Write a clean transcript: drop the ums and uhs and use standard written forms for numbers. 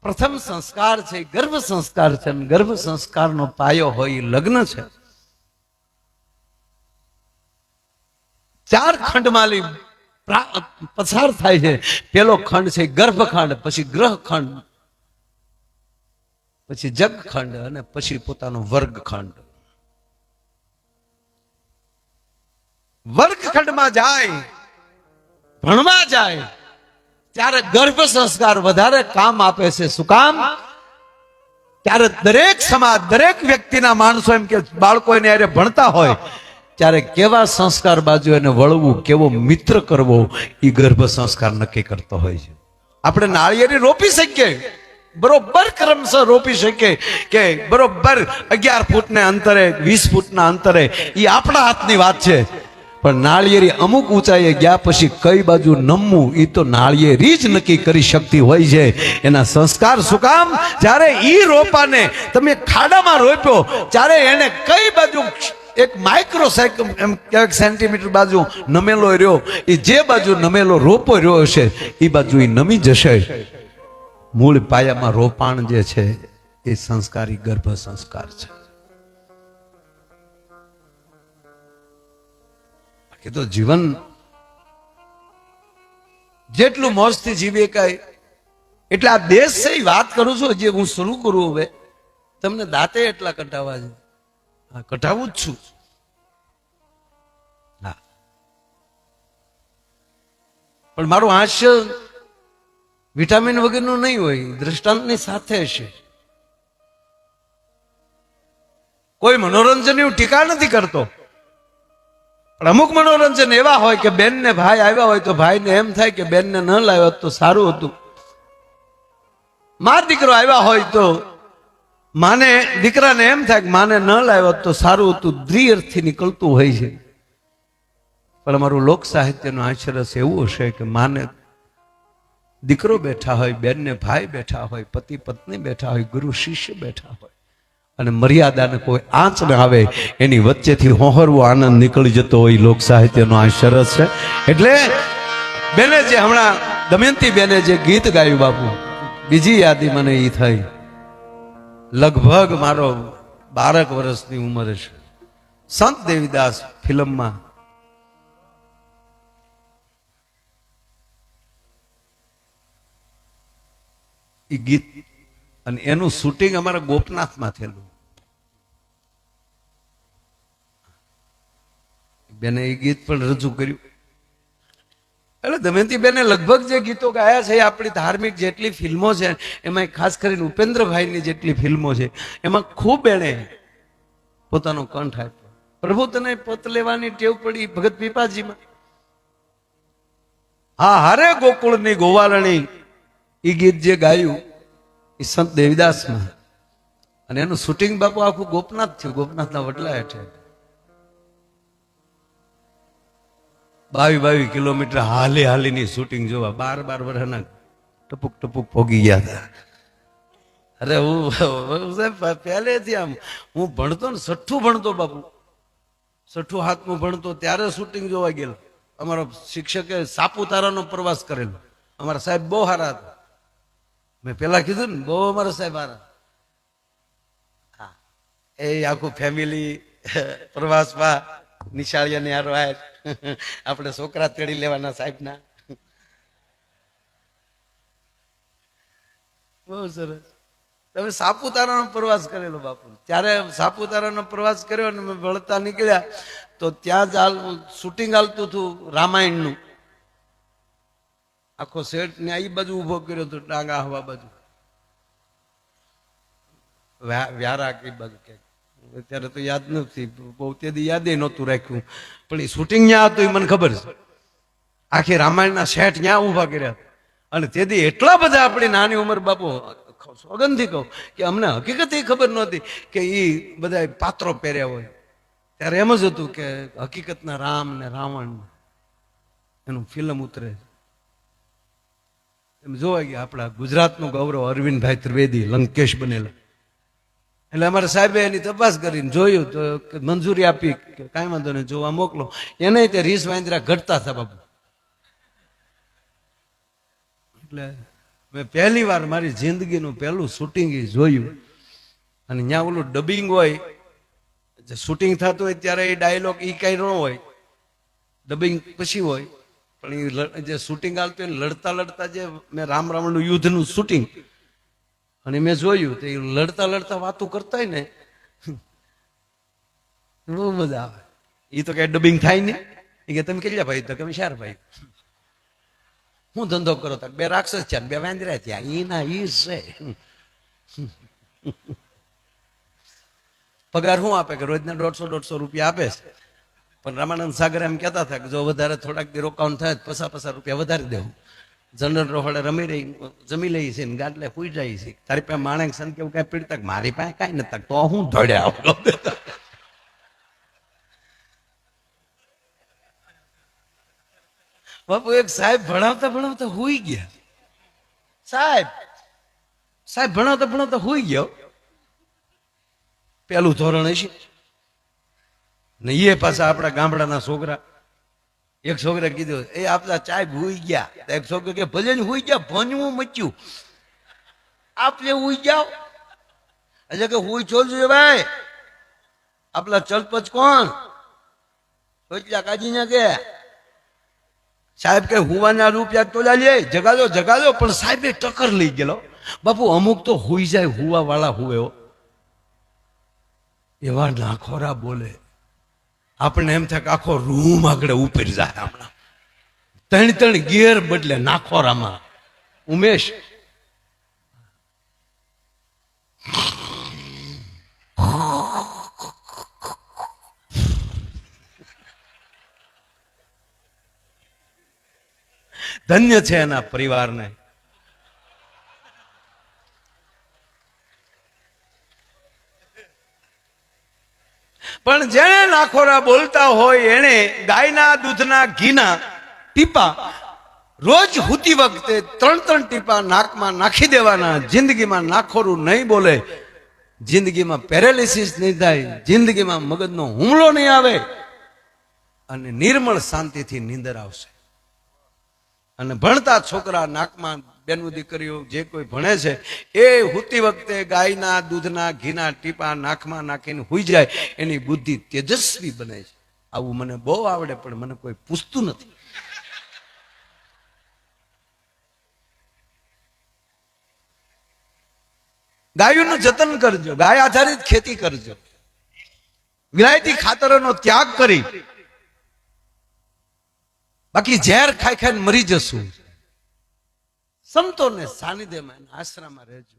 પ્રથમ સંસ્કાર છે ગર્ભ સંસ્કાર છે, અને ગર્ભ સંસ્કારનો પાયો હોય લગ્ન છે. 4 ખંડમાં પસાર થાય છે. પેલો ખંડ છે ગર્ભખંડ, પછી ગ્રહખંડ, પછી જગખંડ અને પછી પોતાનો વર્ગખંડ. વર્ગખંડમાં જાય, ભણવા જાય ત્યારે ગર્ભ સંસ્કાર વધારે કામ આપે છે. શું કામ? ત્યારે દરેક સમાજ, દરેક વ્યક્તિના માણસો એમ કે બાળકો એને અરે ભણતા હોય ત્યારે કેવા સંસ્કાર બાજુ એને વળવું, કેવો મિત્ર કરવો, એ ગર્ભ સંસ્કાર નક્કી કરતો હોય છે. આપણે નાળિયેરી રોપી શકીએ, બરોબર ક્રમશઃ રોપી શકીએ કે બરોબર 11 ફૂટને અંતરે, 20 ફૂટના અંતરે, એ આપણા હાથની વાત છે. પણ નાળિયેરી અમુક ઊંચાઈએ ગયા પછી કઈ બાજુ નમવું એ તો નાળિયેરી જ નક્કી કરી શકતી હોય છે. એના સંસ્કાર શું કામ? જ્યારે ઈ રોપાને તમે ખાડામાં રોપ્યો ત્યારે એને કઈ બાજુ એક માઇક્રો એમ ક્યાંક સેન્ટીમીટર બાજુ નમેલો રહ્યો, એ જે બાજુ નમેલો રોપો રહ્યો હશે એ બાજુ એ નમી જશે. મૂળ પાયામાં રોપાણ જે છે એ સંસ્કારી ગર્ભ સંસ્કાર છે. કે તો જીવન જેટલું મોજથી જીવે કાય એટલે આ દેશ છે એ વાત કરું છું. જે હું શરૂ કરું હવે તમને દાંતે એટલા કટાવવા છે. હા, કટાવું જ છું. હા, પણ મારું હાસ્ય વિટામિન વગરનું નહીં હોય, દ્રષ્ટાંતની સાથે હશે. કોઈ મનોરંજનની ટીકા નથી કરતો, પણ અમુક મનોરંજન એવા હોય કે બેન ને ભાઈ આવ્યા હોય તો ભાઈને એમ થાય કે બેન ને ન લાવ્યો તો સારું હતું. મા દીકરો આવ્યા હોય તો માને, દીકરાને એમ થાય કે માને ન લાવ્યો તો સારું હતું. દ્વિઅર્થી નીકળતું હોય છે. પણ અમારું લોક સાહિત્યનું આચરસ એવું હશે કે માને દીકરો બેઠા હોય, બેન ને ભાઈ બેઠા હોય, પતિ પત્ની બેઠા હોય, ગુરુ શિષ્ય બેઠા હોય, અને મર્યાદાને કોઈ આંચ ન આવે એની વચ્ચેથી હોહરવો આનંદ નીકળી જતો હોય. લોક સાહિત્યનો આ શરત છે. એટલે બેને જે હમણાં દમયંતી બેને જે ગીત ગાયું બાપુ, બીજી યાદી મને એ થઈ. લગભગ મારો 12 વર્ષની ઉંમર છે. સંત દેવીદાસ ફિલ્મમાં એ ગીત, અને એનું શૂટિંગ અમારા ગોપનાથમાં થયેલું. બેને એ ગીત પણ રજૂ કર્યું. એટલે દમયંતી બેને લગભગ જે ગીતો ગાયા છે એ આપણી ધાર્મિક જેટલી ફિલ્મો છે એમાં ખાસ કરીને ઉપેન્દ્રભાઈની જેટલી ફિલ્મો છે એમાં ખૂબ એણે પોતાનો કંઠ આપ્યો. પ્રભુ તને પત લેવાની ટેવ પડી ભગત પીપાજીમાં. હા, હારે ગોકુળની ગોવારણી એ ગીત જે ગાયું એ સંત દેવીદાસમાં, અને એનું શૂટિંગ બાપુ આખું ગોપનાથ થયું, ગોપનાથના વડલા હેઠે. 22 કિલોમીટર હાલીની શૂટિંગ જોવા 12 વર્ષના ટપુક ટપુક પોગી ગયા હતા. અરે હું પહેલેથી આમ હું ભણતો ને 6ઠું ભણતો બાપુ, 6ઠું 7મું ભણતો ત્યારે શૂટિંગ જોવા ગયેલો. અમારો શિક્ષકે સાપુતારાનો પ્રવાસ કરેલો. અમારા સાહેબ બહુ સારા હતા. મેં પેલા કીધું ને, બહુ અમારા સાહેબ સારા. હા, એ આખું ફેમિલી પ્રવાસમાં નિશાળીયાની હારો આપણે છોકરા તેડી લેવાના સાહેબના. બહુ સરસ. તમે સાપુતારાનો પ્રવાસ કરેલો બાપુ. ત્યારે સાપુતારાનો પ્રવાસ કર્યો અને અમે વળતા નીકળ્યા તો ત્યાં જ શૂટિંગ હાલતું હતું રામાયણનું. આખો સેટ ને આ બાજુ ઉભો કર્યો હતો, ડાંગા હવા બાજુ, વ્યારા કઈ બાજુ ક્યાંક. અત્યારે તો યાદ નથી, બહુ તેથી યાદ નહોતું રાખ્યું. પણ એ શૂટિંગ ત્યાં હતું એ મને ખબર છે. આખી રામાયણના સેટ ત્યાં ઉભા કર્યા. અને તેથી એટલા બધા આપણી નાની ઉંમર બાપુ, સોગંદથી કહું કે અમને હકીકત એ ખબર નહોતી કે એ બધા પાત્રો પહેર્યા હોય. ત્યારે એમ જ હતું કે હકીકતના રામ ને રાવણ એનું ફિલ્મ ઉતરે. એમ જોવા ગયા આપણા ગુજરાતનું ગૌરવ અરવિંદભાઈ ત્રિવેદી લંકેશ બનેલા. એટલે અમારા સાહેબે એની તપાસ કરીને જોયું તો મંજૂરી આપી કે કાંઈ વાંધો નહીં, જોવા મોકલો. એને તે રીસ વાંદરા ઘટતા હતા બાપુ. એટલે મેં પહેલી વાર મારી જિંદગીનું પહેલું શૂટિંગ જોયું અને ત્યાં ઓલું ડબિંગ હોય, જે શૂટિંગ થતું હોય ત્યારે એ ડાયલોગ એ કઈ ન હોય, ડબિંગ પછી હોય. પણ એ જે શૂટિંગ હાલતું હોય લડતા લડતા, જે મેં રામ રાવણનું યુદ્ધનું શૂટિંગ અને મેં જોયું તો એ લડતા લડતા વાતો કરતા હોય ને, બહુ મજા આવે. એ તો કઈ ડબિંગ થાય નહીં. એ કે તમે કેટલા ભાઈ? તો કે 4 ભાઈ. હું ધંધો કરો? તો 2 રાક્ષસ છે, 2 વાંદરા થયા. ઈના ઈ છે. પગાર શું આપે? કે રોજના 150-150 રૂપિયા આપે છે. પણ રામાનંદ સાગર એમ કહેતા હતા કે જો વધારે થોડાક દી રોકાણ થાય 50-50 રૂપિયા વધારી દેવું. જનરલ રોહડે જમી લઈ છે ને ગાટલે પૂઈ જાય છે. તારી પાસે માણેક સન કેવું કઈ પીડતા? મારી પાસે કઈ નથી. તો હું ધોડ્યા બાપુ. એક સાહેબ ભણાવતા ભણાવતા હુઈ ગયા. સાહેબ ભણાવતા ભણાવતા હુઈ ગયો. પેલું ધોરણ હશે ને એ પાછા આપણા ગામડાના છોકરા. એક છોકરા કીધું એ આપણા સાહેબ હુઈ ગયા. એક છોકરો કે ભલે ને હુઈ ગયા, ભણવું મચ્યું, આપણે હુઈ જાઓ. એટલે કે હુઈ છોડજો ભાઈ. આપણા ચલપચ કોણ? સોચલા કાઢીને કે સાહેબ કે હુવાના રૂપિયા તોલા લે, જગાડો જગાડો. પણ સાહેબે ટક્કર લઈ ગયેલો. બાપુ અમુક તો હુઈ જાય, હુવા વાળા હુવે. એવા નાખોરા બોલે, આપણે એમ થાય કે આખો રૂમ આગળ ઉપર જાય. હમણાં 3 ગેર બદલે નાખોરામાં. ઉમેશ ધન્ય છે એના પરિવારને. પણ જેને નાખોરા બોલતા હોય એને ગાયના દૂધના ઘીના ટીપા રોજ હુતી વખતે 3 ટીપા નાકમાં નાખી દેવાના. જિંદગીમાં નાખોરું નહીં બોલે, જિંદગીમાં પેરેલિસિસ નહીં થાય, જિંદગીમાં મગજનો હુમલો નહીં આવે અને નિર્મળ શાંતિથી નીંદર આવશે. અને ભણતા છોકરા નાકમાં, બેનું દીકરીઓ જે કોઈ ભણે છે એ હુતી વખતે ગાયના દૂધના ઘીના ટીપા નાકમાં નાખીને હુઈ જાય. એની બુદ્ધિ તેજસ્વી બને છે. આવું મને બહુ આવડે, પણ મને કોઈ પૂછતું નથી. ગાયોનું જતન કરજો, ગાય આધારિત ખેતી કરજો, વિલાયતી ખાતરોનો ત્યાગ કરી. બાકી ઝેર ખાઈ ખાઈને મરી જશું. સંતોને સાનિધ્યમાં, આશ્રમમાં રહેજો.